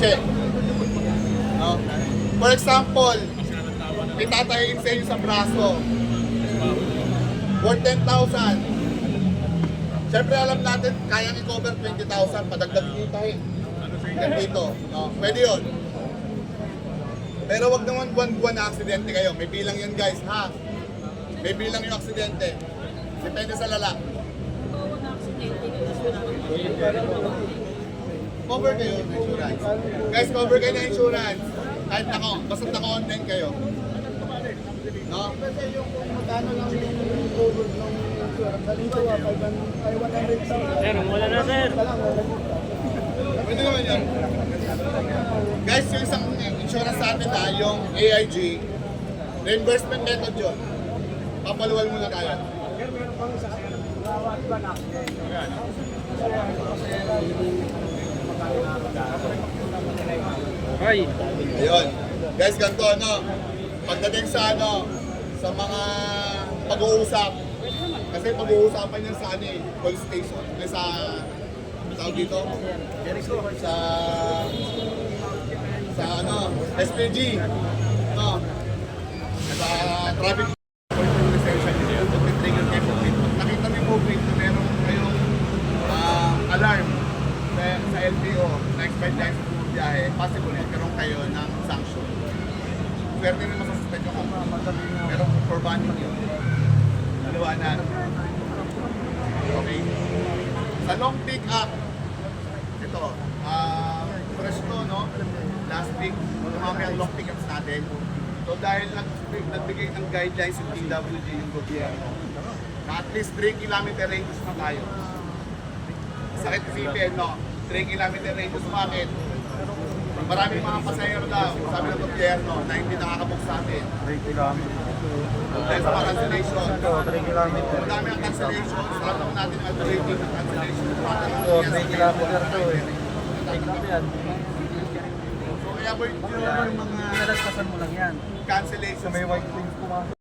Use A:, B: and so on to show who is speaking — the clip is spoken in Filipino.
A: kotse. No? For example, may tatahiin sa inyo sa braso. Worth 10,000. Siyempre alam natin, kayang i-cover 20,000, padagdag yung tahi. Yan dito. No? Pwede yun. Pero wag naman buwan-buwan na aksidente kayo. May bilang yan guys, ha? May bilang yung aksidente. Depende sa lala. Cover kayo ng insurance. Guys, cover kayo ng insurance. Kahit basta naka-online kayo. No?
B: Kasi yung kung magkano lang yung cover ng insurance, halimbawa, 100,000.
C: Sir, wala na sir.
A: Pwede naman yan. Guys, yung isang insurance sa atin na, yung AIG, reimbursement method yun. Papaluwal muna tayo.
C: Ay.
A: Ayun. Guys, ganito ano, pagdating sa sa mga pag-uusap, kasi pag-uusapan yan sa police station, sa tawag dito, sa SPG, no, sa traffic station, pag-trigger kayo po, nakita niyo po na meron kayong alarm sa LTO na expect tayo sa biyahe, possible magkaroon kayo ng sanction. Swerte rin masasuspect yung pero for banning yun, naliwanan. Okay. Sa long pick up, ito, fresh to, no? Last week, tumami ang long pick ups natin. So dahil nagbigay ng guidelines yung DWG, yung gobyerno, na at least 3 kilometer radius na tayo. Sakit isipin, no? 3 kilometer radius, bakit? Maraming mga pasahero daw, sabi ng gobyerno, na hindi nakakabook sa atin.
B: 3 kilometers.
A: Dahil sa mga cancellation.
B: 3 kilometers.
A: Madami ang cancellation, sarap naman natin ang rating ng cancellation.
B: 3 kilometers to eh.
A: So, i-avoid nyo yung mga
B: Nalastasan mo lang yan.
A: cancellations.
B: May white things pumasok.